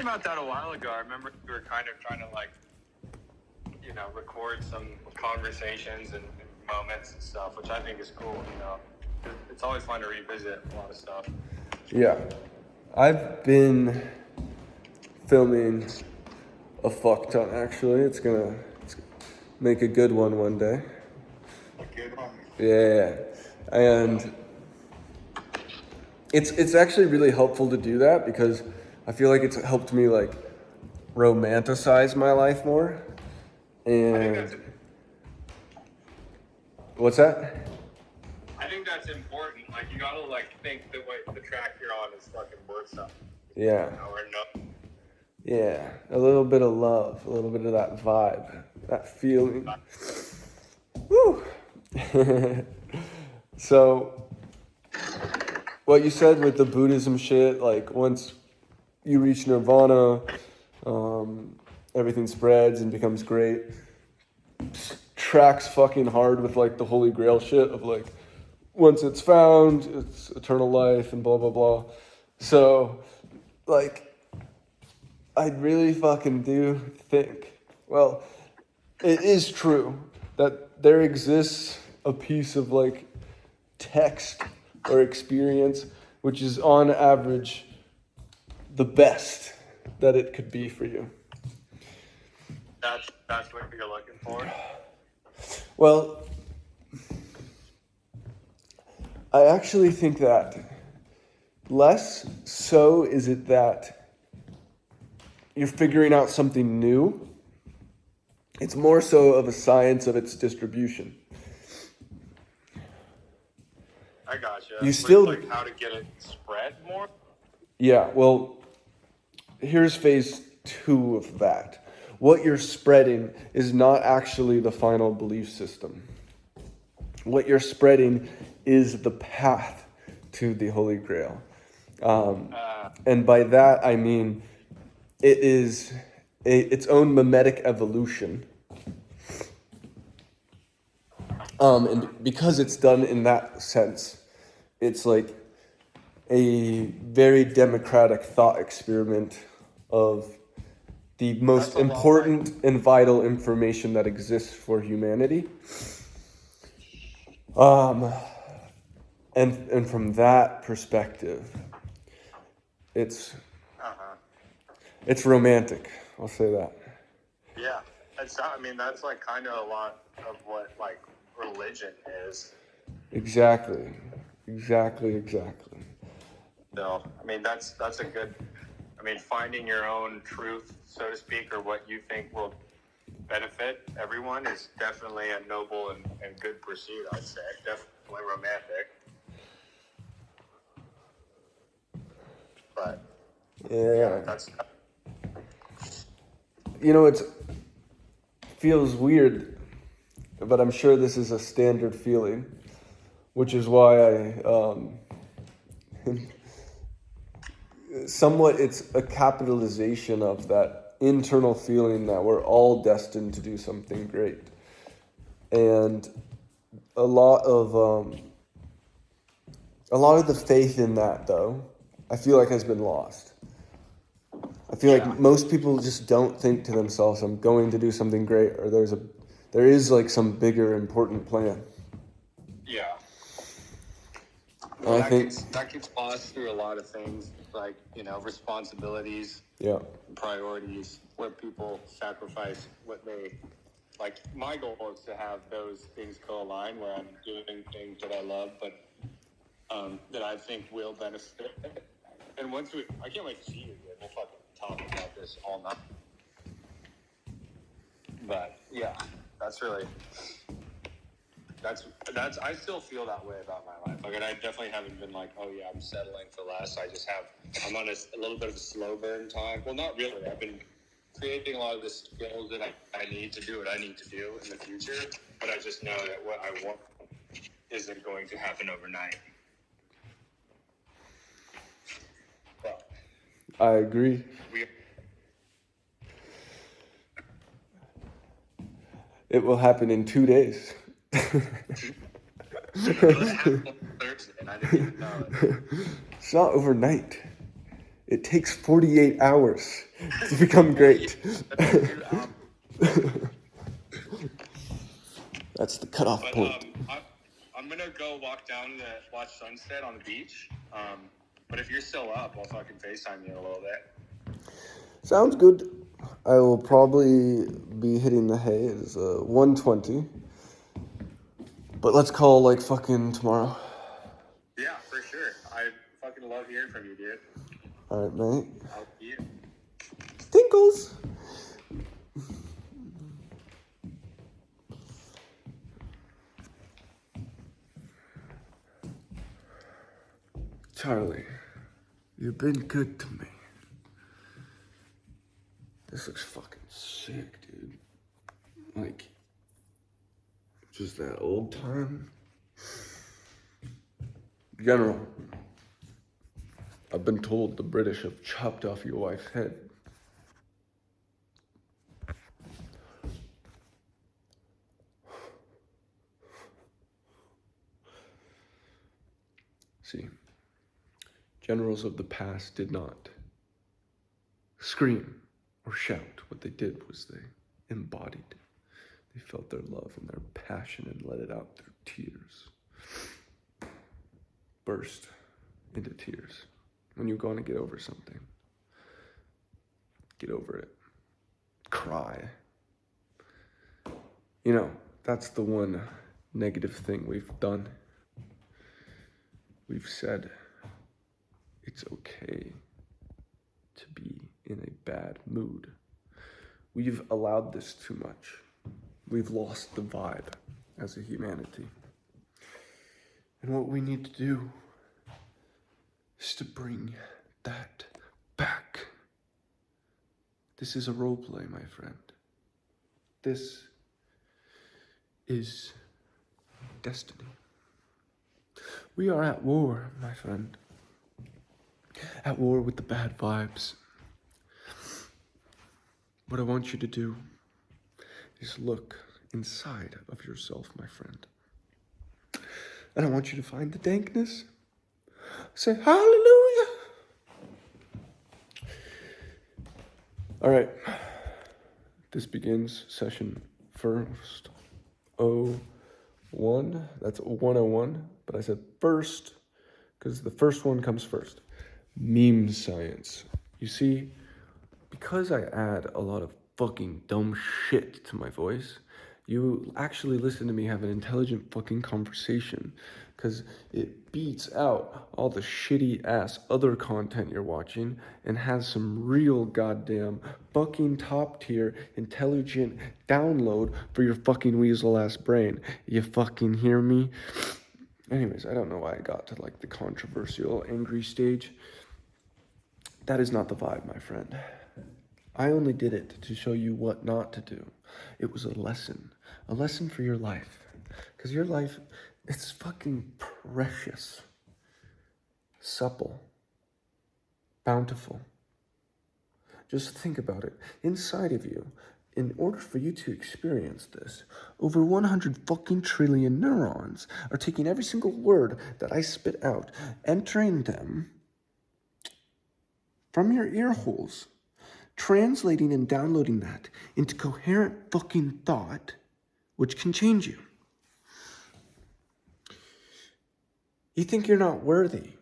talking about that a while ago. I remember we were kind of trying to record some conversations and moments and stuff, which I think is cool. It's always fun to revisit a lot of stuff. Yeah, I've been filming a fuck ton actually. It's gonna make a good one day. A good one. Yeah, and it's actually really helpful to do that because I feel like it's helped me like romanticize my life more. And what's that? I think that's important. Like you gotta think that the track you're on is fucking worth something. Yeah. Or no. Yeah, a little bit of love, a little bit of that vibe, that feeling. Woo! So, what you said with the Buddhism shit, like once you reach nirvana, everything spreads and becomes great. Tracks fucking hard with like the Holy Grail shit of like, once it's found, it's eternal life and blah, blah, blah. So, like, I really fucking do think, well, it is true that there exists a piece of like text or experience which is on average the best that it could be for you. That's what you're looking for? Well, I actually think that less so is it that you're figuring out something new. It's more so of a science of its distribution. I gotcha. You still like how to get it spread more? Yeah, well, here's phase 2 of that. What you're spreading is not actually the final belief system. What you're spreading is the path to the Holy Grail. And by that, I mean it is its own mimetic evolution. And because it's done in that sense, it's like a very democratic thought experiment of the most important and vital information that exists for humanity. And from that perspective, it's romantic. I'll say that. Yeah, that's like kind of a lot of what like religion is. Exactly. So, that's a good, finding your own truth, so to speak, or what you think will benefit everyone is definitely a noble and good pursuit, I'd say. Definitely romantic. But, Yeah. That's... It feels weird, but I'm sure this is a standard feeling, which is why somewhat it's a capitalization of that internal feeling that we're all destined to do something great. And a lot of the faith in that, though, I feel like has been lost. I feel like most people just don't think to themselves, I'm going to do something great, or there is like some bigger important plan. Yeah. Well, I think that gets lost through a lot of things, like, responsibilities, priorities, where people sacrifice what they, like, my goal is to have those things co-align where I'm doing things that I love, but that I think will benefit. And I can't wait to see you again. We'll fucking talk about this all night. But yeah, I still feel that way about my life. Like, and I definitely haven't been like, oh yeah, I'm settling for less. I'm on a little bit of a slow burn time. Well, not really. I've been creating a lot of the skills that I need to do what I need to do in the future. But I just know that what I want isn't going to happen overnight. Well, I agree. It will happen in 2 days. Thursday, and I didn't even know it. It's not overnight. It takes 48 hours to become great. That's the cutoff point. I'm gonna go walk down to watch sunset on the beach. But if you're still up, I'll fucking FaceTime you in a little bit. Sounds good. I will probably be hitting the hay. It's 1:20. But let's call like fucking tomorrow. Yeah, for sure. I fucking love hearing from you, dude. All right, mate. I'll see you. Tinkles. Charlie, you've been good to me. This looks fucking sick, dude. Like, just that old time. General, I've been told the British have chopped off your wife's head. See, generals of the past did not scream or shout. What they did was they embodied. They felt their love and their passion and let it out through tears. Burst into tears. When you're going to get over something, get over it. Cry. You know, that's the one negative thing we've done. We've said it's okay to be in a bad mood. We've allowed this too much. We've lost the vibe as a humanity. And what we need to do is to bring that back. This is a role play, my friend. This is destiny. We are at war, my friend. At war with the bad vibes. What I want you to do is look inside of yourself, my friend. And I want you to find the dankness. Say hallelujah. All right. This begins session first. 01. That's 101. But I said first because the first one comes first. Meme science. You see, because I add a lot of fucking dumb shit to my voice, you actually listen to me have an intelligent fucking conversation, because it beats out all the shitty ass other content you're watching and has some real goddamn fucking top tier intelligent download for your fucking weasel ass brain. You fucking hear me? Anyways, I don't know why I got to like the controversial angry stage. That is not the vibe, my friend. I only did it to show you what not to do. It was a lesson for your life. Because your life, it's fucking precious, supple, bountiful. Just think about it. Inside of you, in order for you to experience this, over 100 fucking trillion neurons are taking every single word that I spit out, entering them from your ear holes, translating and downloading that into coherent fucking thought, which can change you. You think you're not worthy,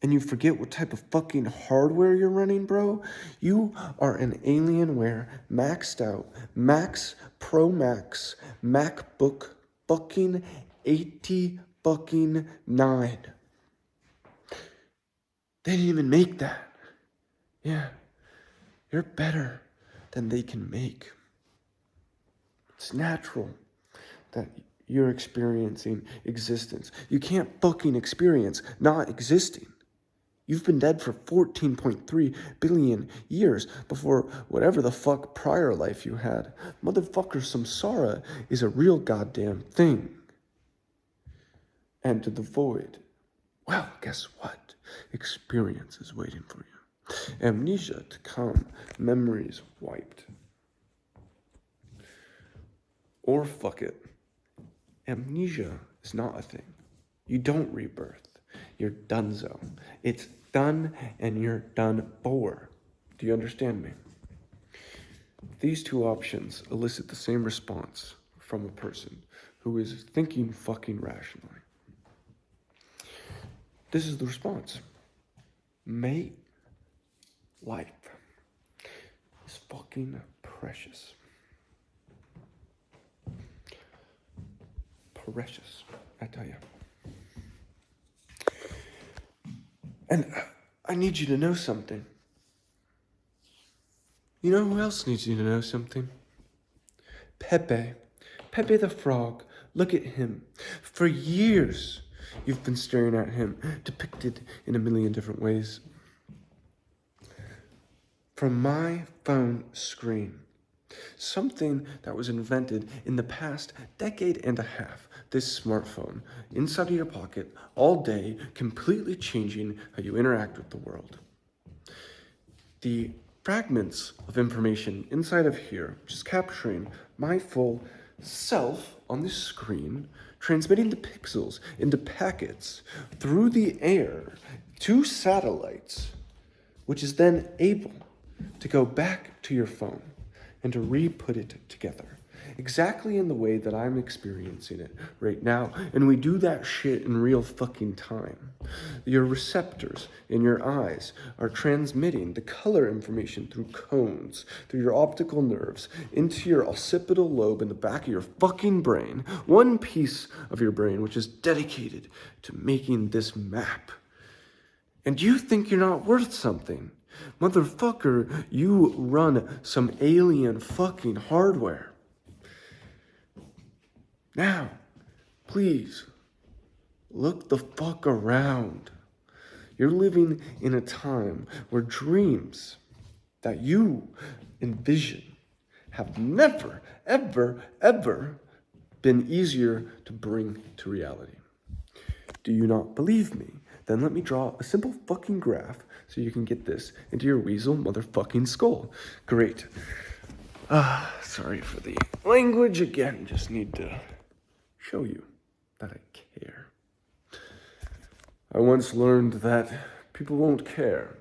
and you forget what type of fucking hardware you're running, bro? You are an Alienware maxed out, Max Pro Max, MacBook fucking 80 fucking 9. They didn't even make that. Yeah. You're better than they can make. It's natural that you're experiencing existence. You can't fucking experience not existing. You've been dead for 14.3 billion years before whatever the fuck prior life you had. Motherfucker, samsara is a real goddamn thing. And to the void, well, guess what? Experience is waiting for you. Amnesia to come, memories wiped. Or fuck it. Amnesia is not a thing. You don't rebirth. You're donezo. It's done and you're done for. Do you understand me? These two options elicit the same response from a person who is thinking fucking rationally. This is the response. Mate, life is fucking precious. Precious, I tell you. And I need you to know something. You know who else needs you to know something? Pepe. Pepe the Frog. Look at him. For years, you've been staring at him, depicted in a million different ways. From my phone screen. Something that was invented in the past decade and a half. This smartphone, inside of your pocket, all day, completely changing how you interact with the world. The fragments of information inside of here, just capturing my full self on the screen, transmitting the pixels into packets through the air to satellites, which is then able to go back to your phone and to re-put it together. Exactly in the way that I'm experiencing it right now. And we do that shit in real fucking time. Your receptors in your eyes are transmitting the color information through cones, through your optical nerves, into your occipital lobe in the back of your fucking brain. One piece of your brain which is dedicated to making this map. And you think you're not worth something. Motherfucker, you run some alien fucking hardware. Now, please, look the fuck around. You're living in a time where dreams that you envision have never, ever, ever been easier to bring to reality. Do you not believe me? Then let me draw a simple fucking graph so you can get this into your weasel motherfucking skull. Great. Sorry for the language again. Just need to show you that I care. I once learned that people won't care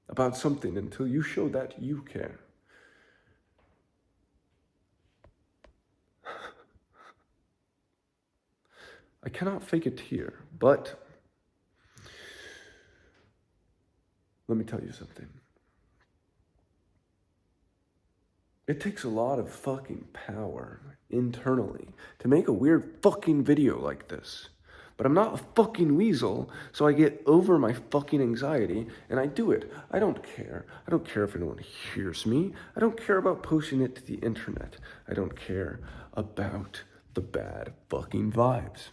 about something until you show that you care. I cannot fake a tear, but let me tell you something. It takes a lot of fucking power internally to make a weird fucking video like this. But I'm not a fucking weasel, so I get over my fucking anxiety and I do it. I don't care. I don't care if anyone hears me. I don't care about posting it to the internet. I don't care about the bad fucking vibes.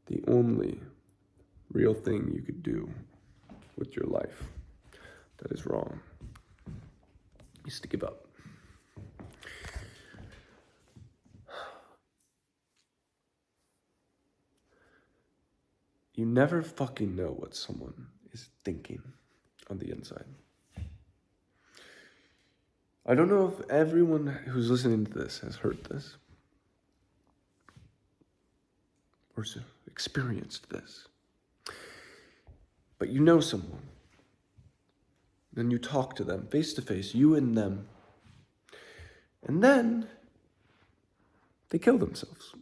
The only real thing you could do with your life that is wrong is to give up. You never fucking know what someone is thinking on the inside. I don't know if everyone who's listening to this has heard this or experienced this. But you know someone. Then you talk to them face to face, you and them. And then they kill themselves.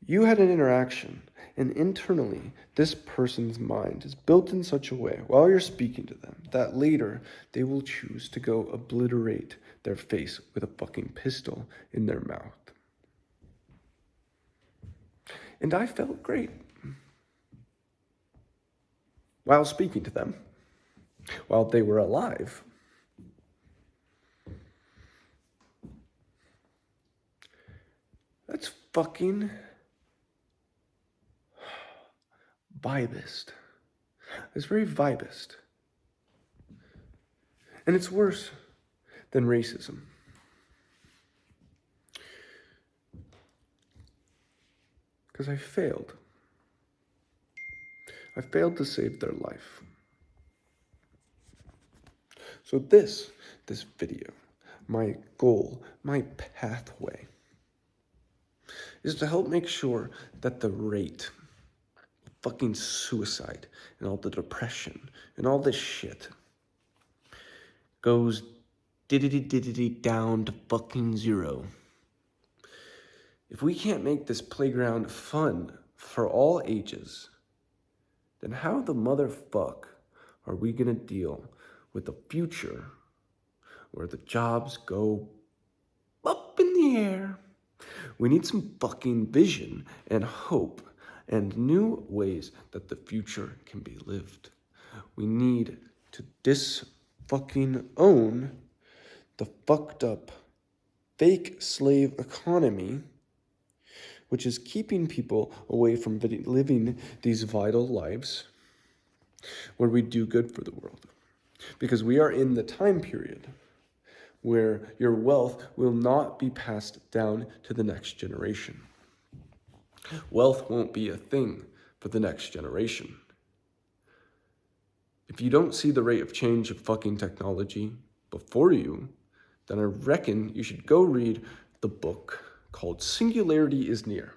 You had an interaction, and internally, this person's mind is built in such a way, while you're speaking to them, that later they will choose to go obliterate their face with a fucking pistol in their mouth. And I felt great while speaking to them, while they were alive. That's fucking vibist. It's very vibist. And it's worse than racism. Because I failed. I failed to save their life. So this video, my goal, my pathway, is to help make sure that the rate of fucking suicide and all the depression and all this shit goes down to fucking zero. If we can't make this playground fun for all ages, then how the motherfuck are we gonna deal with the future where the jobs go up in the air? We need some fucking vision and hope and new ways that the future can be lived. We need to fucking own the fucked up fake slave economy, which is keeping people away from living these vital lives where we do good for the world. Because we are in the time period where your wealth will not be passed down to the next generation. Wealth won't be a thing for the next generation. If you don't see the rate of change of fucking technology before you, then I reckon you should go read the book called Singularity is Near.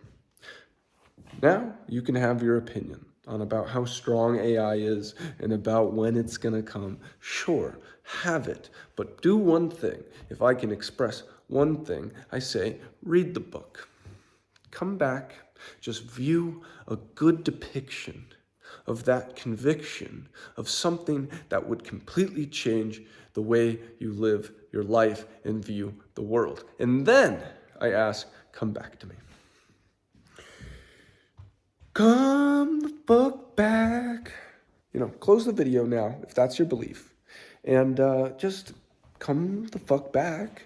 Now you can have your opinion on about how strong AI is and about when it's gonna come. Sure, have it, but do one thing. If I can express one thing, I say, read the book. Come back, just view a good depiction of that conviction of something that would completely change the way you live your life and view the world. And then I ask, come back to me. Come the fuck back. Close the video now if that's your belief. And just come the fuck back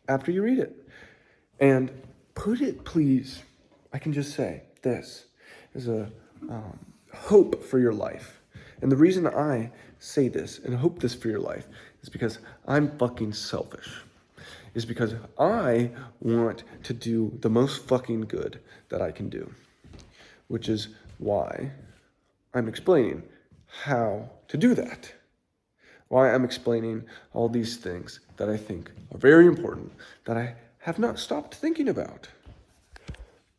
after you read it. And put it, please, I can just say this is a hope for your life. And the reason I say this and hope this for your life is because I'm fucking selfish. Is because I want to do the most fucking good that I can do. Which is why I'm explaining how to do that. Why I'm explaining all these things that I think are very important, that I have not stopped thinking about.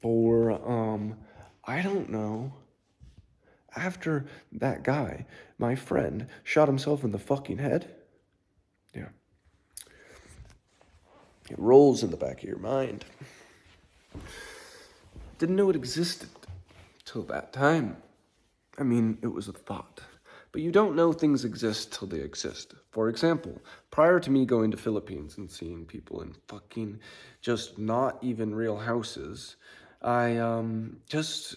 For, I don't know, after that guy, my friend, shot himself in the fucking head. Yeah. It rolls in the back of your mind. Didn't know it existed. Till that time. I mean, it was a thought. But you don't know things exist till they exist. For example, prior to me going to Philippines and seeing people in fucking just not even real houses, I just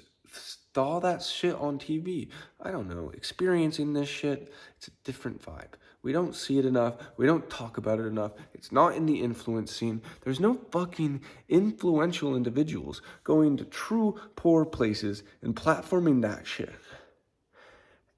saw that shit on TV. I don't know, experiencing this shit, it's a different vibe. We don't see it enough. We don't talk about it enough. It's not in the influence scene. There's no fucking influential individuals going to true poor places and platforming that shit.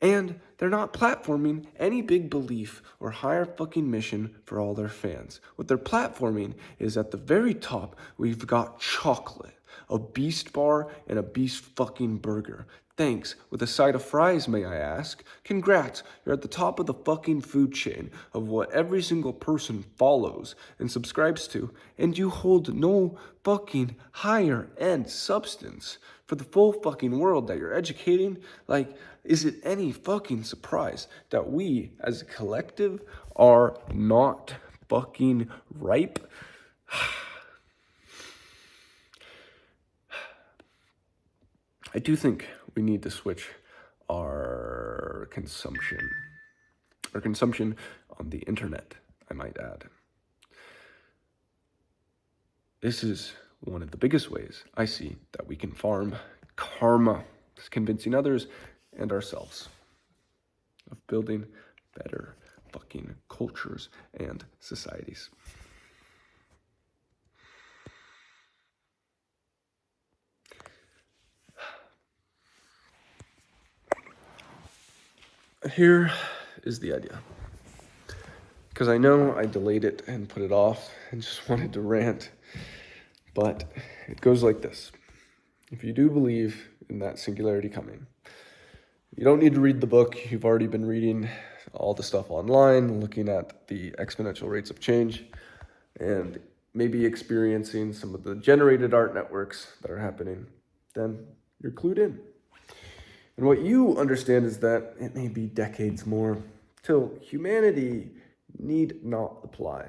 And they're not platforming any big belief or higher fucking mission for all their fans. What they're platforming is at the very top, we've got chocolate, a Beast bar, and a Beast fucking burger. Thanks. With a side of fries, may I ask? Congrats, you're at the top of the fucking food chain of what every single person follows and subscribes to, and you hold no fucking higher end substance for the full fucking world that you're educating. Like, is it any fucking surprise that we as a collective are not fucking ripe? I do think we need to switch our consumption on the internet, I might add. This is one of the biggest ways I see that we can farm karma, convincing others and ourselves of building better fucking cultures and societies. Here is the idea. Because I know I delayed it and put it off and just wanted to rant. But it goes like this. If you do believe in that singularity coming, You don't need to read the book. You've already been reading all the stuff online, looking at the exponential rates of change, and maybe experiencing some of the generated art networks that are happening. Then you're clued in. And what you understand is that it may be decades more till humanity need not apply.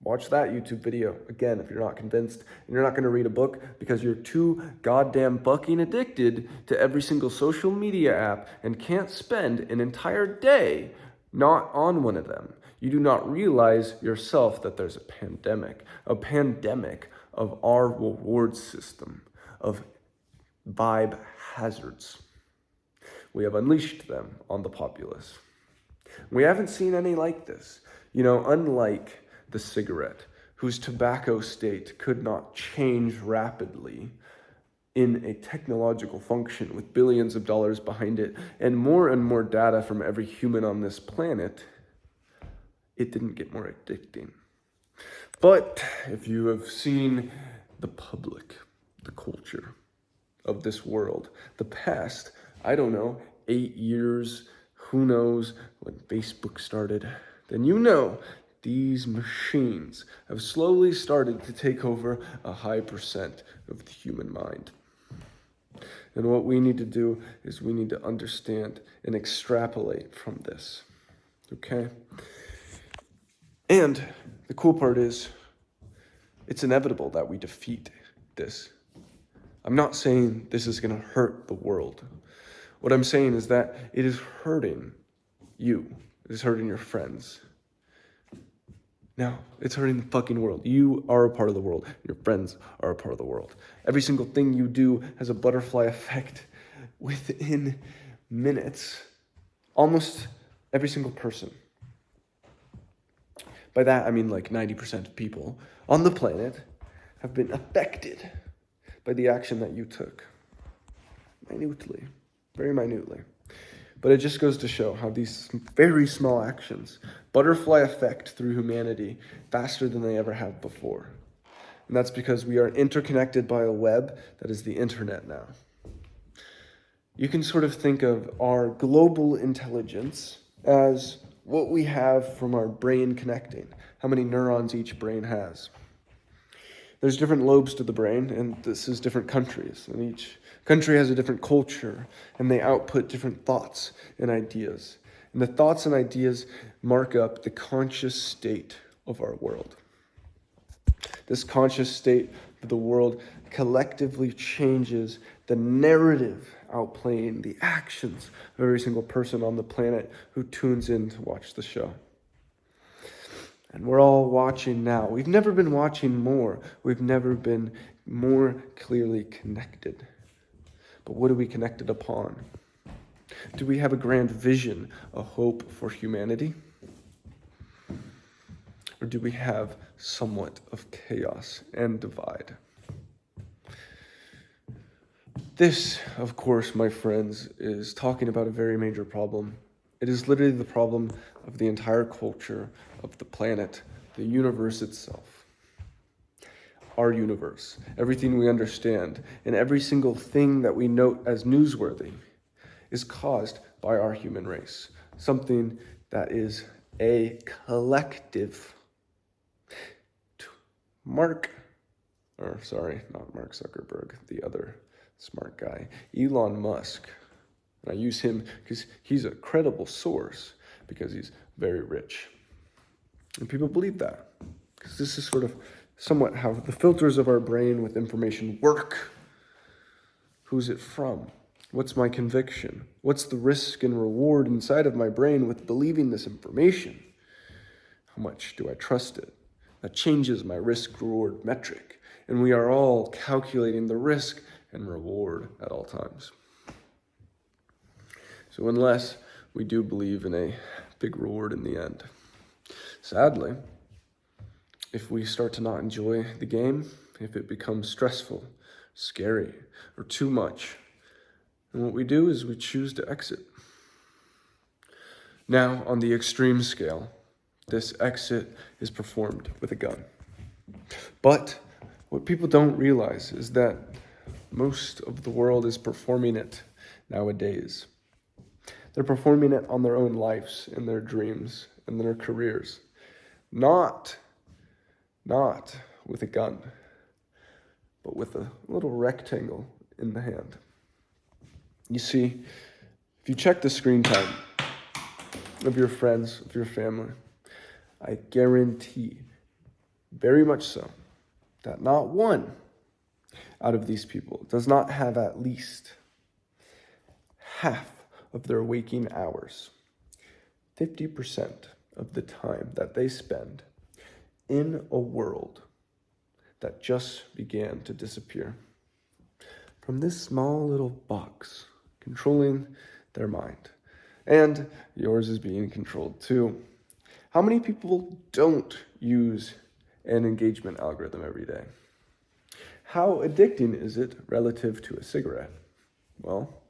Watch that YouTube video, again, if you're not convinced, and you're not going to read a book because you're too goddamn fucking addicted to every single social media app and can't spend an entire day not on one of them. You do not realize yourself that there's a pandemic of our reward system, of vibe hazards. We have unleashed them on the populace. We haven't seen any like this. Unlike the cigarette, whose tobacco state could not change rapidly in a technological function with billions of dollars behind it and more data from every human on this planet, it didn't get more addicting. But if you have seen the public, the culture of this world, the past, 8 years, who knows when Facebook started, then these machines have slowly started to take over a high percent of the human mind. And what we need to do is we need to understand and extrapolate from this, okay? And the cool part is, it's inevitable that we defeat this. I'm not saying this is going to hurt the world. What I'm saying is that it is hurting you. It is hurting your friends. Now, it's hurting the fucking world. You are a part of the world. Your friends are a part of the world. Every single thing you do has a butterfly effect within minutes. Almost every single person. By that, I mean like 90% of people on the planet have been affected by the action that you took. Minutely. Very minutely. But it just goes to show how these very small actions butterfly effect through humanity faster than they ever have before. And that's because we are interconnected by a web that is the internet now. You can sort of think of our global intelligence as what we have from our brain connecting, how many neurons each brain has. There's different lobes to the brain, and this is different countries, and each country has a different culture, and they output different thoughts and ideas. And the thoughts and ideas mark up the conscious state of our world. This conscious state of the world collectively changes the narrative outplaying the actions of every single person on the planet who tunes in to watch the show. And we're all watching now. We've never been watching more. We've never been more clearly connected. But what are we connected upon? Do we have a grand vision, a hope for humanity? Or do we have somewhat of chaos and divide? This, of course, my friends, is talking about a very major problem. It is literally the problem of the entire culture of the planet, the universe itself. Our universe, everything we understand, and every single thing that we note as newsworthy is caused by our human race. Something that is a collective. Not Mark Zuckerberg, the other smart guy, Elon Musk. And I use him because he's a credible source, because he's very rich. And people believe that, because this is sort of somewhat how the filters of our brain with information work. Who's it from? What's my conviction? What's the risk and reward inside of my brain with believing this information? How much do I trust it? That changes my risk-reward metric. And we are all calculating the risk and reward at all times. So unless we do believe in a big reward in the end, sadly, if we start to not enjoy the game, if it becomes stressful, scary, or too much, then what we do is we choose to exit. Now, on the extreme scale, this exit is performed with a gun. But what people don't realize is that most of the world is performing it nowadays. They're performing it on their own lives and their dreams and their careers. Not with a gun, but with a little rectangle in the hand. You see, if you check the screen time of your friends, of your family, I guarantee, very much so, that not one out of these people does not have at least half of their waking hours, 50% of the time that they spend in a world that just began to disappear. From this small little box controlling their mind. And yours is being controlled too. How many people don't use an engagement algorithm every day? How addicting is it relative to a cigarette? Well,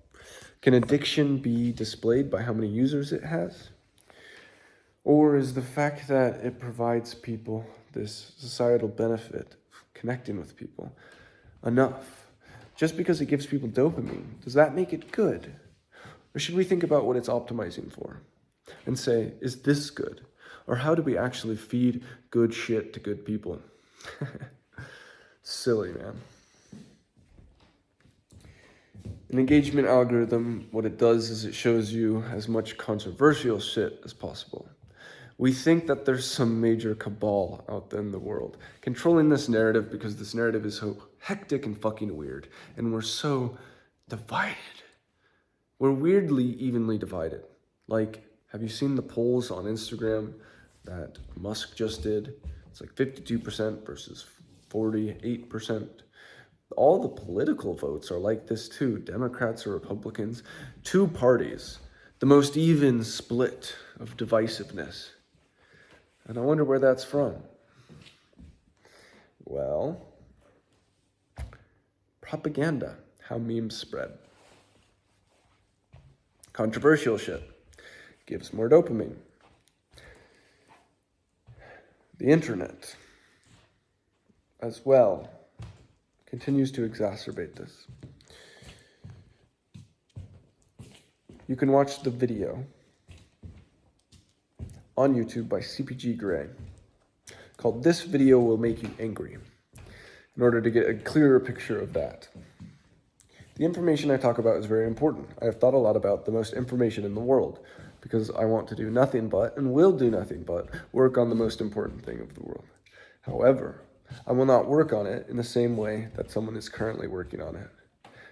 can addiction be displayed by how many users it has? Or is the fact that it provides people this societal benefit of connecting with people enough? Just because it gives people dopamine, does that make it good? Or should we think about what it's optimizing for and say, is this good? Or how do we actually feed good shit to good people? Silly, man. An engagement algorithm, what it does is it shows you as much controversial shit as possible. We think that there's some major cabal out there in the world controlling this narrative because this narrative is so hectic and fucking weird. And we're so divided. We're weirdly evenly divided. Like, have you seen the polls on Instagram that Musk just did? It's like 52% versus 48%. All the political votes are like this too. Democrats or Republicans. Two parties. The most even split of divisiveness. And I wonder where that's from. Well, propaganda. How memes spread. Controversial shit gives more dopamine. The internet, as well, continues to exacerbate this. You can watch the video on YouTube by CPG Grey called "This Video Will Make You Angry" in order to get a clearer picture of that. The information I talk about is very important. I have thought a lot about the most information in the world because I want to do nothing but, and will do nothing but, work on the most important thing of the world. However, I will not work on it in the same way that someone is currently working on it.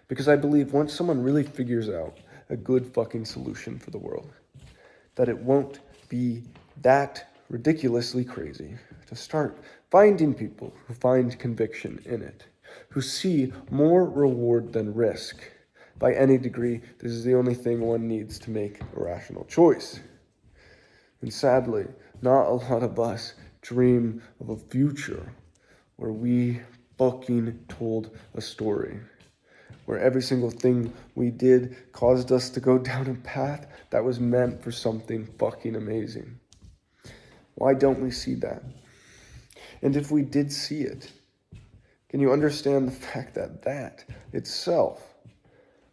Because I believe once someone really figures out a good fucking solution for the world, that it won't be that ridiculously crazy to start finding people who find conviction in it, who see more reward than risk. By any degree, this is the only thing one needs to make a rational choice. And sadly, not a lot of us dream of a future where we fucking told a story, where every single thing we did caused us to go down a path that was meant for something fucking amazing. Why don't we see that? And if we did see it, can you understand the fact that that itself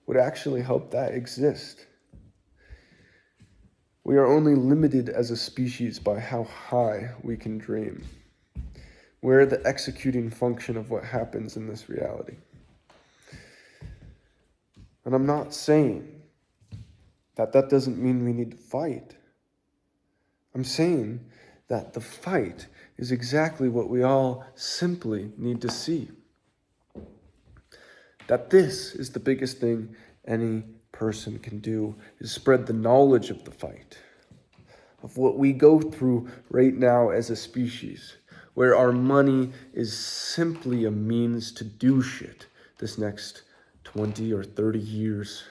would actually help that exist? We are only limited as a species by how high we can dream. We're the executing function of what happens in this reality. And I'm not saying that doesn't mean we need to fight. I'm saying that the fight is exactly what we all simply need to see. That this is the biggest thing any person can do, is spread the knowledge of the fight, of what we go through right now as a species, where our money is simply a means to do shit this next 20 or 30 years.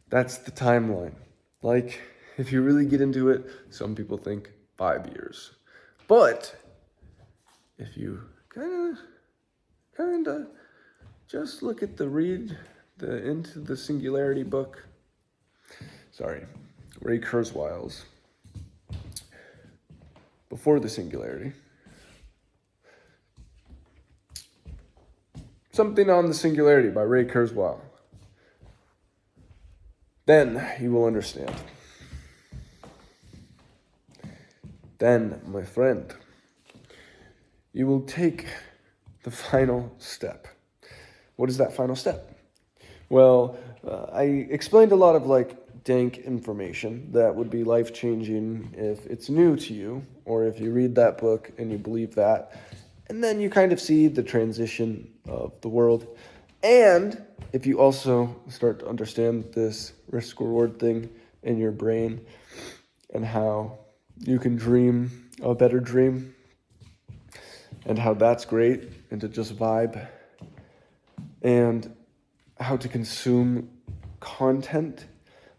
That's the timeline. Like, if you really get into it, some people think 5 years. But if you kind of just look at read the Into the Singularity book. Ray Kurzweil's Before the Singularity. Something on the Singularity by Ray Kurzweil. then you will understand. Then, my friend, you will take the final step. What is that final step? Well, I explained a lot of dank information that would be life-changing if it's new to you, or if you read that book and you believe that, and then you kind of see the transition of the world. And if you also start to understand this risk-reward thing in your brain and how you can dream a better dream and how that's great and to just vibe and how to consume content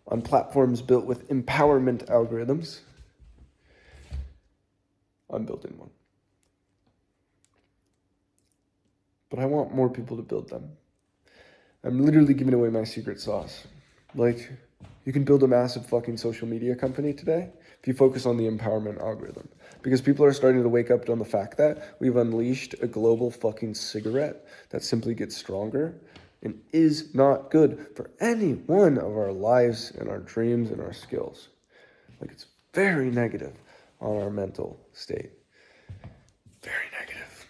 on platforms built with empowerment algorithms, I'm building one. But I want more people to build them. I'm literally giving away my secret sauce. You can build a massive fucking social media company today if you focus on the empowerment algorithm. Because people are starting to wake up on the fact that we've unleashed a global fucking cigarette that simply gets stronger and is not good for any one of our lives and our dreams and our skills. It's very negative on our mental state. Very negative.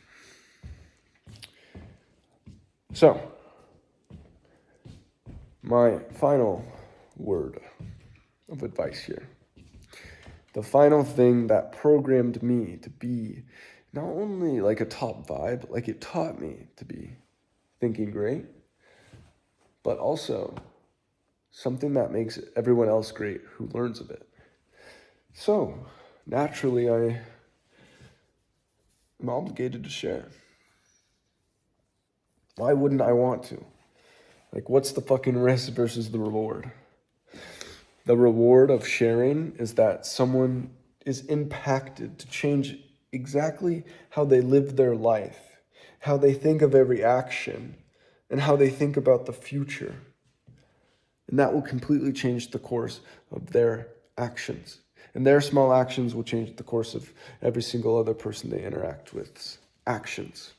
So, my final word of advice here. The final thing that programmed me to be not only a top vibe, it taught me to be thinking great, but also something that makes everyone else great who learns of it. So, naturally, I am obligated to share. Why wouldn't I want to? What's the fucking risk versus the reward? The reward of sharing is that someone is impacted to change exactly how they live their life, how they think of every action, and how they think about the future. And that will completely change the course of their actions. And their small actions will change the course of every single other person they interact with's actions.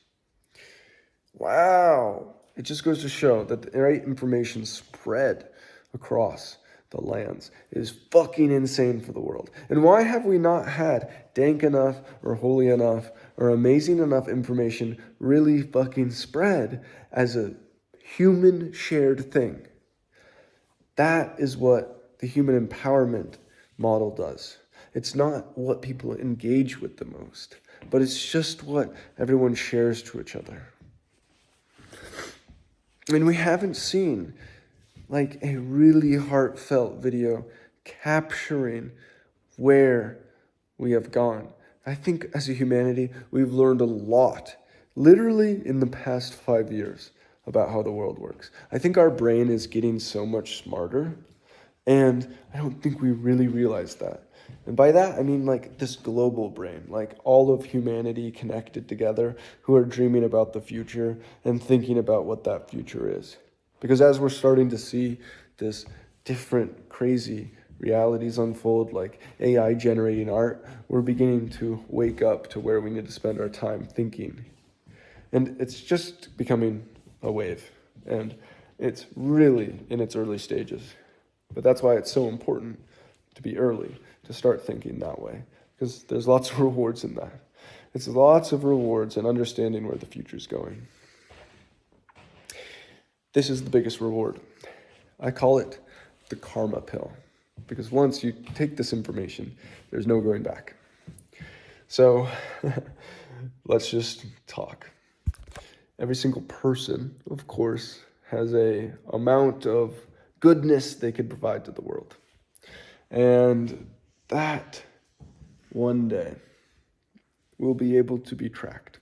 Wow. It just goes to show that the right information spread across the lands is fucking insane for the world. And why have we not had dank enough or holy enough or amazing enough information really fucking spread as a human shared thing? That is what the human empowerment model does. It's not what people engage with the most, but it's just what everyone shares to each other. We haven't seen a really heartfelt video capturing where we have gone. I think as a humanity, we've learned a lot, literally in the past 5 years, about how the world works. I think our brain is getting so much smarter, and I don't think we really realize that. And by that, I mean this global brain, all of humanity connected together who are dreaming about the future and thinking about what that future is. Because as we're starting to see this different crazy realities unfold, like AI generating art, we're beginning to wake up to where we need to spend our time thinking. And it's just becoming a wave, and it's really in its early stages. But that's why it's so important to be early, to start thinking that way, because there's lots of rewards in that. It's lots of rewards in understanding where the future's going. This is the biggest reward. I call it the karma pill, because once you take this information, there's no going back. So let's just talk. Every single person, of course, has a amount of goodness they could provide to the world. And that one day will be able to be tracked.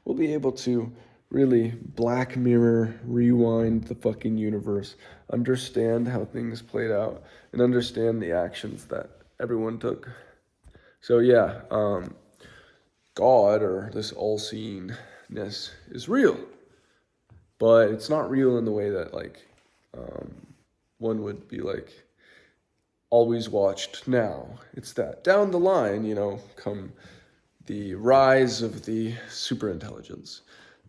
We'll be able to really Black Mirror rewind the fucking universe, understand how things played out, and understand the actions that everyone took. So yeah, God, or this all-seeingness, is real, but it's not real in the way that one would be always watched now. It's that down the line, come the rise of the superintelligence.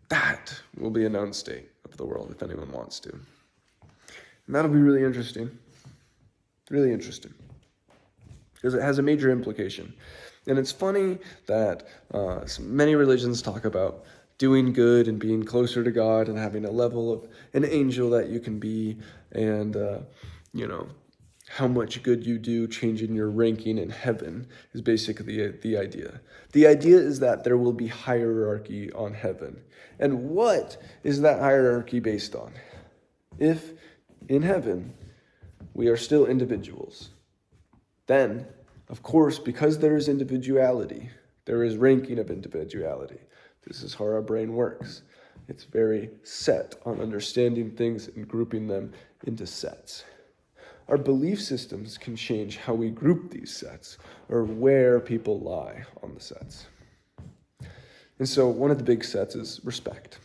That will be a known state of the world if anyone wants to. And that'll be really interesting. Really interesting. Because it has a major implication. And it's funny that many religions talk about doing good and being closer to God and having a level of an angel that you can be, and how much good you do changing your ranking in heaven is basically the idea. The idea is that there will be hierarchy on heaven. And what is that hierarchy based on? If in heaven we are still individuals, then, of course, because there is individuality, there is ranking of individuality. This is how our brain works. It's very set on understanding things and grouping them into sets. Our belief systems can change how we group these sets or where people lie on the sets. And so one of the big sets is respect.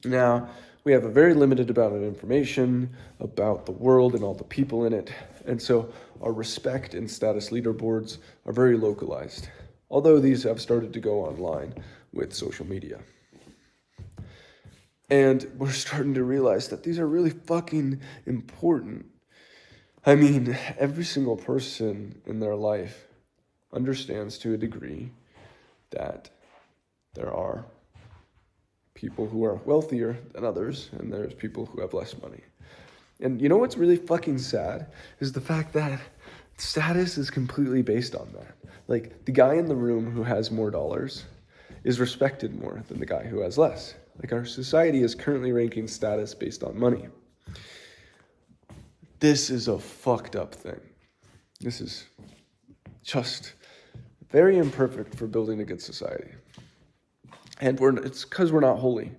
Now, we have a very limited amount of information about the world and all the people in it, and so our respect and status leaderboards are very localized, although these have started to go online with social media. And we're starting to realize that these are really fucking important. I mean, every single person in their life understands to a degree that there are people who are wealthier than others, and there's people who have less money. And you know what's really fucking sad is the fact that status is completely based on that. Like, the guy in the room who has more dollars is respected more than the guy who has less. Like, our society is currently ranking status based on money. This is a fucked up thing. This is just very imperfect for building a good society. And it's because we're not holy.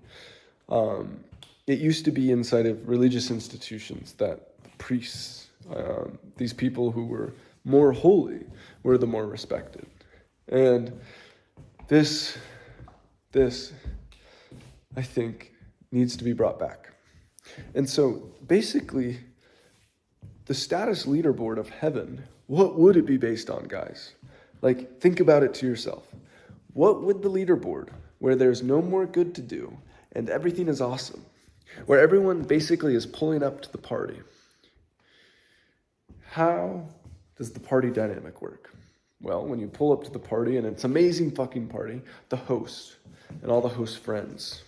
It used to be inside of religious institutions that priests, these people who were more holy, were the more respected. And this, I think, needs to be brought back. And so, basically, the status leaderboard of heaven, what would it be based on, guys? Like, think about it to yourself. What would the leaderboard, where there's no more good to do and everything is awesome, where everyone basically is pulling up to the party, how does the party dynamic work? Well, when you pull up to the party, and it's an amazing fucking party, the host and all the host friends,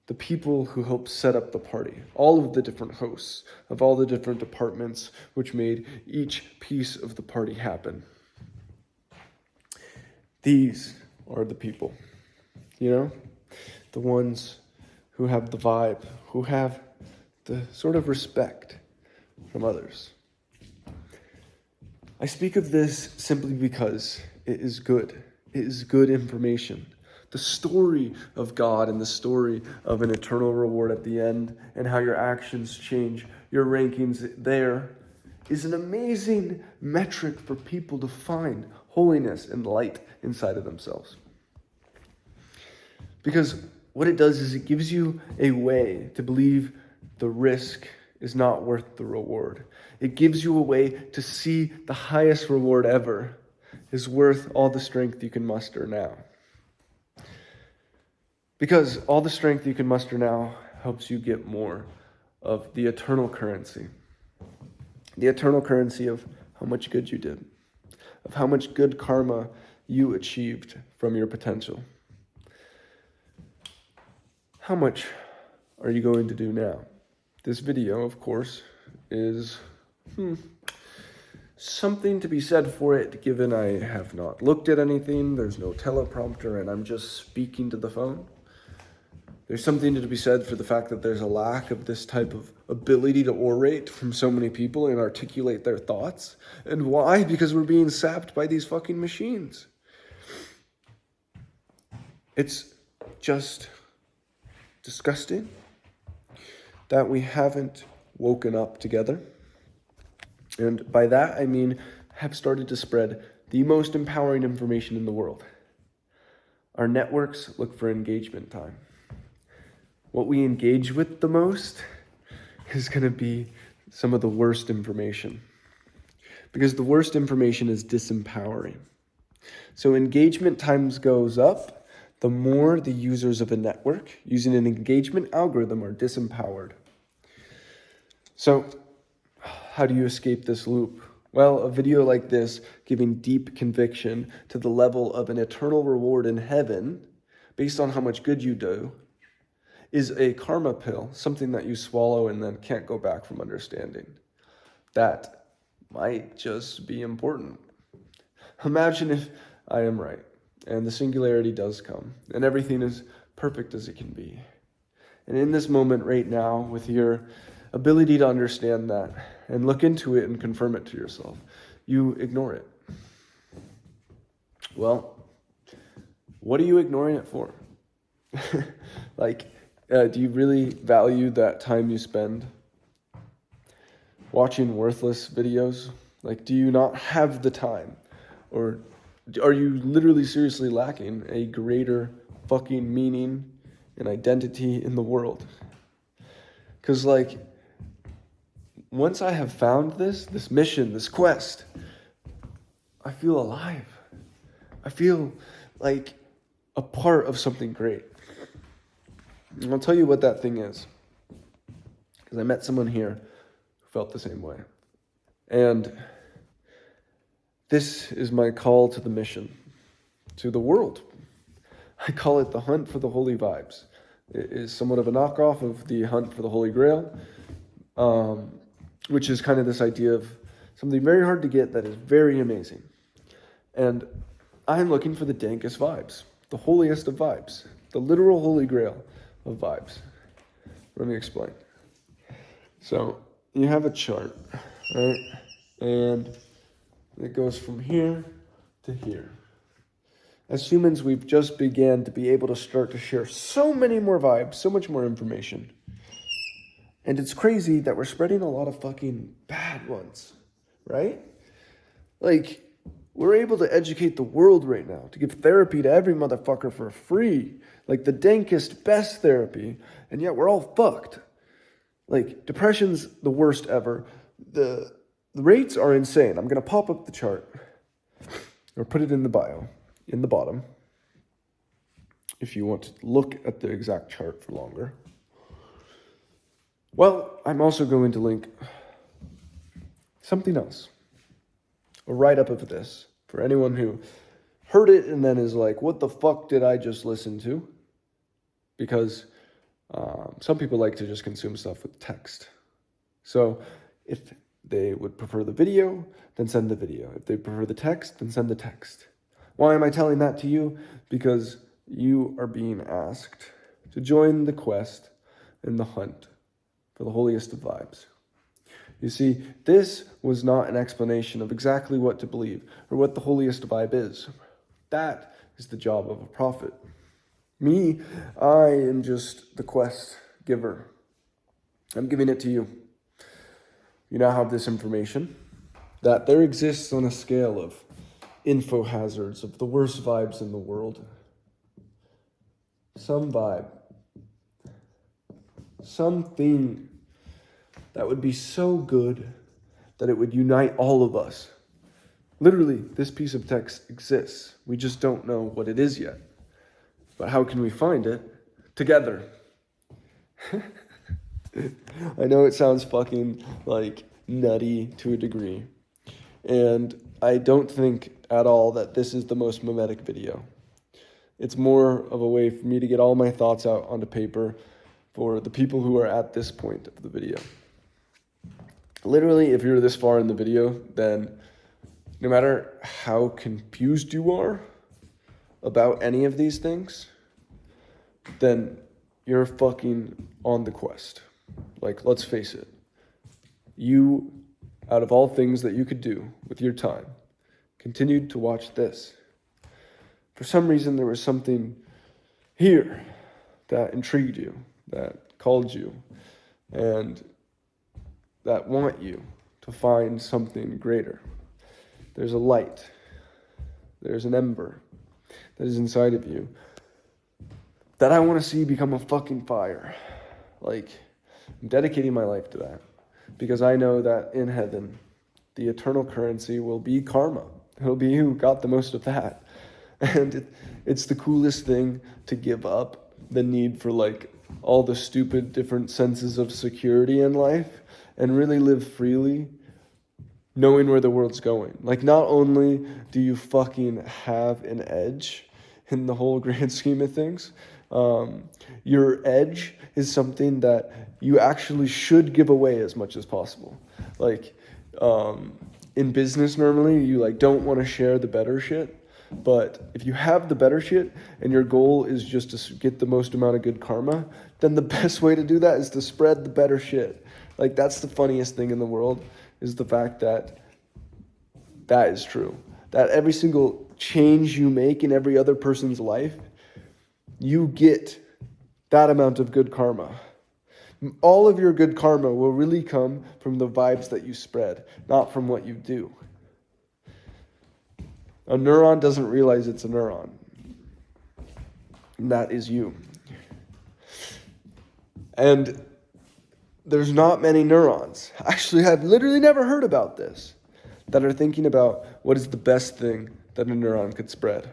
the people who helped set up the party, all of the different hosts of all the different departments which made each piece of the party happen. These are the people, the ones who have the vibe, who have the sort of respect from others. I speak of this simply because it is good. It is good information. The story of God and the story of an eternal reward at the end and how your actions change your rankings there is an amazing metric for people to find holiness and light inside of themselves. Because what it does is it gives you a way to believe the risk is not worth the reward. It gives you a way to see the highest reward ever is worth all the strength you can muster now. Because all the strength you can muster now helps you get more of the eternal currency. The eternal currency of how much good you did, of how much good karma you achieved from your potential. How much are you going to do now? This video, of course, is something to be said for it, given I have not looked at anything, there's no teleprompter, and I'm just speaking to the phone. There's something to be said for the fact that there's a lack of this type of ability to orate from so many people and articulate their thoughts. And why? Because we're being sapped by these fucking machines. It's just disgusting that we haven't woken up together. And by that, I mean have started to spread the most empowering information in the world. Our networks look for engagement time. What we engage with the most is going to be some of the worst information. Because the worst information is disempowering. So engagement times goes up, the more the users of a network using an engagement algorithm are disempowered. So, how do you escape this loop? Well, a video like this, giving deep conviction to the level of an eternal reward in heaven, based on how much good you do, is a karma pill, something that you swallow and then can't go back from understanding. That might just be important. Imagine if I am right, and the singularity does come, and everything is perfect as it can be. And in this moment right now, with your ability to understand that and look into it and confirm it to yourself, you ignore it. Well, what are you ignoring it for? Do you really value that time you spend watching worthless videos? Do you not have the time? Or are you literally seriously lacking a greater fucking meaning and identity in the world? Because, once I have found this mission, this quest, I feel alive. I feel like a part of something great. And I'll tell you what that thing is. Because I met someone here who felt the same way. And this is my call to the mission, to the world. I call it the hunt for the holy vibes. It is somewhat of a knockoff of the hunt for the Holy Grail, which is kind of this idea of something very hard to get that is very amazing. And I'm looking for the dankest vibes, the holiest of vibes, the literal Holy Grail of vibes. Let me explain. So you have a chart, right? And it goes from here to here. As humans, we've just began to be able to start to share so many more vibes, so much more information. And it's crazy that we're spreading a lot of fucking bad ones, right? We're able to educate the world right now, to give therapy to every motherfucker for free. The dankest, best therapy. And yet we're all fucked. Depression's the worst ever. The rates are insane. I'm going to pop up the chart. Or put it in the bio, in the bottom. If you want to look at the exact chart for longer. Well, I'm also going to link something else. A write-up of this for anyone who heard it and then is like, what the fuck did I just listen to? Because some people like to just consume stuff with text. So if they would prefer the video, then send the video. If they prefer the text, then send the text. Why am I telling that to you? Because you are being asked to join the quest and the hunt for the holiest of vibes. You see, this was not an explanation of exactly what to believe or what the holiest vibe is. That is the job of a prophet. Me, I am just the quest giver. I'm giving it to you. You now have this information that there exists on a scale of info hazards of the worst vibes in the world. Some vibe. Something that would be so good that it would unite all of us. Literally, this piece of text exists. We just don't know what it is yet. But how can we find it? Together. I know it sounds fucking nutty to a degree. And I don't think at all that this is the most mimetic video. It's more of a way for me to get all my thoughts out onto paper for the people who are at this point of the video. Literally, if you're this far in the video, then no matter how confused you are about any of these things, then you're fucking on the quest. Let's face it. You, out of all things that you could do with your time, continued to watch this. For some reason, there was something here that intrigued you, that called you, and that want you to find something greater. There's a light. There's an ember that is inside of you that I want to see become a fucking fire. I'm dedicating my life to that because I know that in heaven, the eternal currency will be karma. It'll be who got the most of that. And it's the coolest thing to give up the need for all the stupid different senses of security in life and really live freely, knowing where the world's going. Like, not only do you fucking have an edge in the whole grand scheme of things, your edge is something that you actually should give away as much as possible. Like, in business, normally you like don't want to share the better shit. But if you have the better shit and your goal is just to get the most amount of good karma, then the best way to do that is to spread the better shit. Like, that's the funniest thing in the world, is the fact that that is true. That every single change you make in every other person's life, you get that amount of good karma. All of your good karma will really come from the vibes that you spread, not from what you do. A neuron doesn't realize it's a neuron. And that is you. And there's not many neurons. Actually, I've literally never heard about this, that are thinking about what is the best thing that a neuron could spread.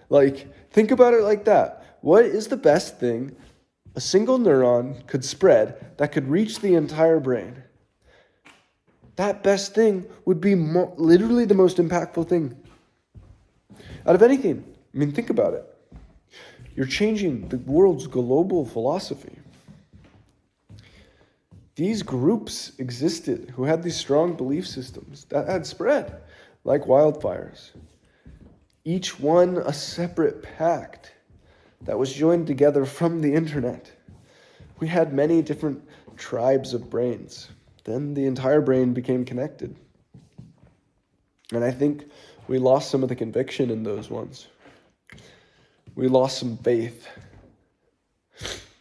Like, think about it like that. What is the best thing a single neuron could spread that could reach the entire brain? That best thing would be literally the most impactful thing out of anything. I mean, think about it. You're changing the world's global philosophy. These groups existed who had these strong belief systems that had spread like wildfires. Each one a separate pact that was joined together from the internet. We had many different tribes of brains. Then the entire brain became connected. And I think we lost some of the conviction in those ones. We lost some faith.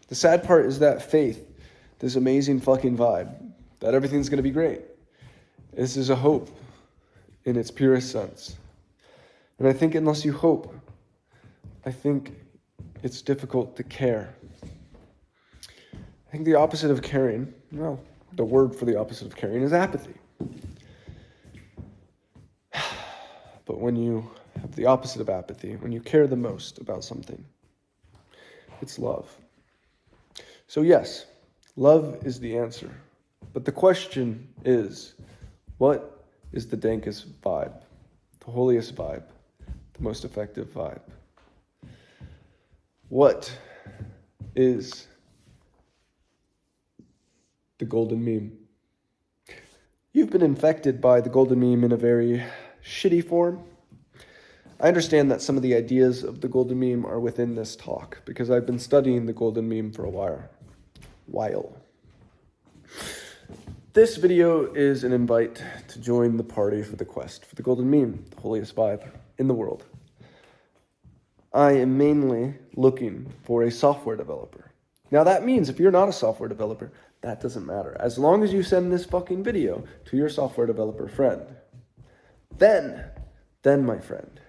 The sad part is that faith, this amazing fucking vibe, that everything's going to be great. This is a hope in its purest sense. And I think unless you hope, I think it's difficult to care. I think the opposite of caring, well, the word for the opposite of caring is apathy. But when you have the opposite of apathy, when you care the most about something, it's love. So yes, love is the answer. But the question is, what is the dankest vibe, the holiest vibe, the most effective vibe? What is the golden meme? You've been infected by the golden meme in a very shitty form. I understand that some of the ideas of the golden meme are within this talk because I've been studying the golden meme for a while. This video is an invite to join the party for the quest for the golden meme, the holiest vibe in the world. I am mainly looking for a software developer. Now that means if you're not a software developer, that doesn't matter. As long as you send this fucking video to your software developer friend, then my friend,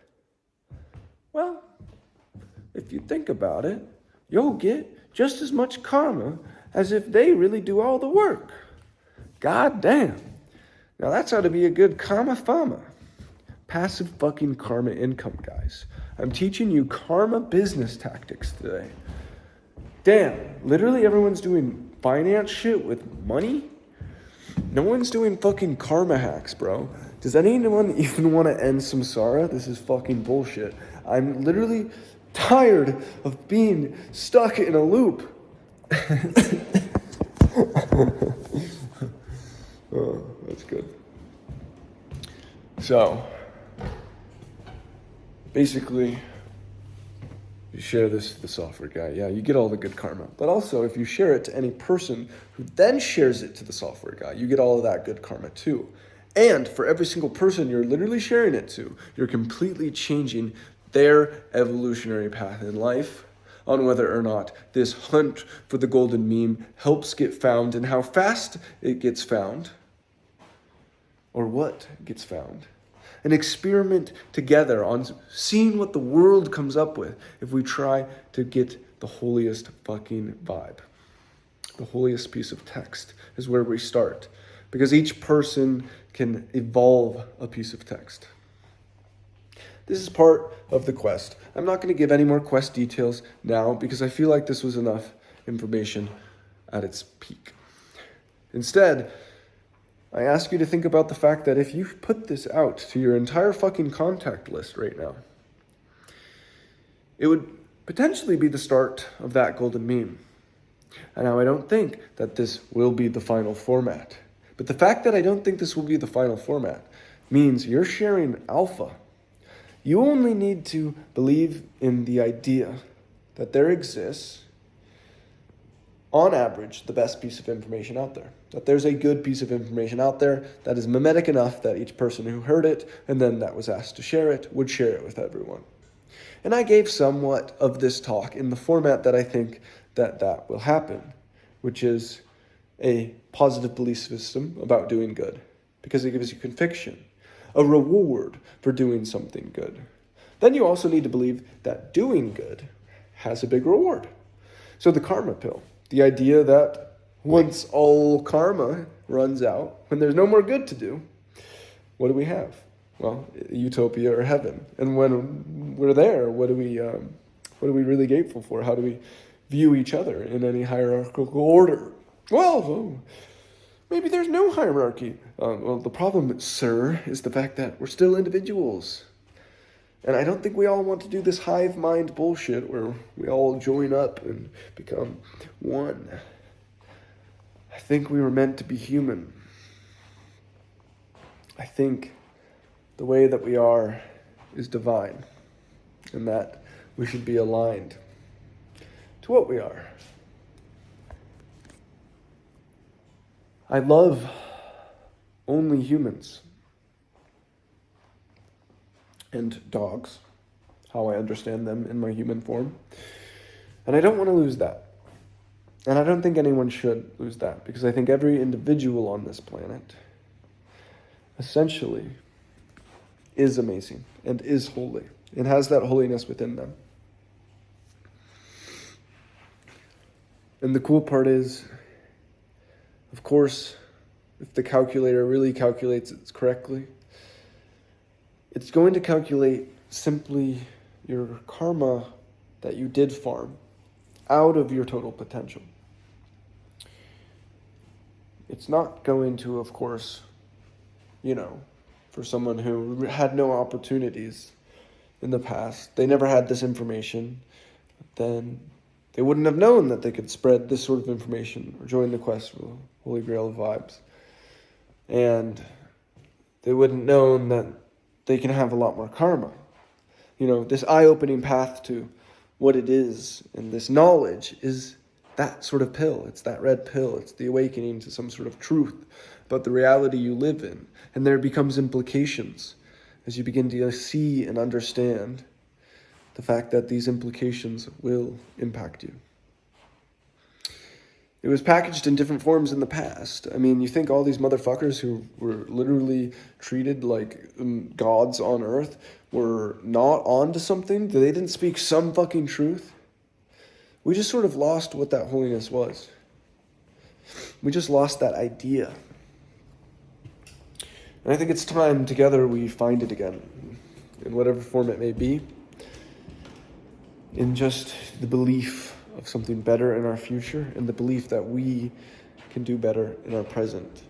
well, if you think about it, you'll get just as much karma as if they really do all the work. God damn. Now that's how to be a good karma farmer. Passive fucking karma income, guys. I'm teaching you karma business tactics today. Damn, literally everyone's doing finance shit with money? No one's doing fucking karma hacks, bro. Does anyone even want to end samsara? This is fucking bullshit. I'm literally tired of being stuck in a loop. Oh, that's good. So, basically, you share this to the software guy. Yeah, you get all the good karma. But also, if you share it to any person who then shares it to the software guy, you get all of that good karma too. And for every single person you're literally sharing it to, you're completely changing their evolutionary path in life on whether or not this hunt for the golden meme helps get found and how fast it gets found or what gets found. An experiment together on seeing what the world comes up with if we try to get the holiest fucking vibe. The holiest piece of text is where we start, because each person can evolve a piece of text. This is part of the quest. I'm not going to give any more quest details now because I feel like this was enough information at its peak. Instead, I ask you to think about the fact that if you put this out to your entire fucking contact list right now, it would potentially be the start of that golden meme. And now I don't think that this will be the final format. But the fact that I don't think this will be the final format means you're sharing alpha. You only need to believe in the idea that there exists, on average, the best piece of information out there. That there's a good piece of information out there that is mimetic enough that each person who heard it and then that was asked to share it would share it with everyone. And I gave somewhat of this talk in the format that I think that will happen, which is a positive belief system about doing good, because it gives you conviction, a reward for doing something good. Then you also need to believe that doing good has a big reward. So the karma pill, the idea that once all karma runs out, when there's no more good to do, what do we have? Well, utopia or heaven. And when we're there, what are we really grateful for? How do we view each other in any hierarchical order? Well, maybe there's no hierarchy. Well, the problem, sir, is the fact that we're still individuals. And I don't think we all want to do this hive mind bullshit where we all join up and become one. I think we were meant to be human. I think the way that we are is divine, and that we should be aligned to what we are. I love only humans and dogs, how I understand them in my human form. And I don't want to lose that. And I don't think anyone should lose that, because I think every individual on this planet essentially is amazing and is holy and has that holiness within them. And the cool part is, of course, if the calculator really calculates it correctly, it's going to calculate simply your karma that you did farm out of your total potential. It's not going to, of course, for someone who had no opportunities in the past, they never had this information, then they wouldn't have known that they could spread this sort of information or join the quest for the Holy Grail of Vibes. And they wouldn't have known that they can have a lot more karma. This eye-opening path to what it is, and this knowledge is that sort of pill. It's that red pill. It's the awakening to some sort of truth about the reality you live in. And there becomes implications as you begin to see and understand the fact that these implications will impact you. It was packaged in different forms in the past. I mean, you think all these motherfuckers who were literally treated like gods on earth were not onto something? They didn't speak some fucking truth? We just sort of lost what that holiness was. We just lost that idea. And I think it's time together we find it again, in whatever form it may be, in just the belief of something better in our future, and the belief that we can do better in our present.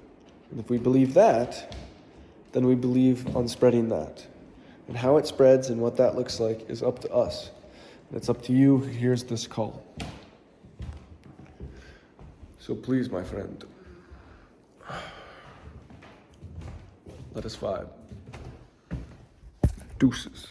And if we believe that, then we believe on spreading that. And how it spreads and what that looks like is up to us. And it's up to you who hears this call. So please, my friend, let us vibe. Deuces.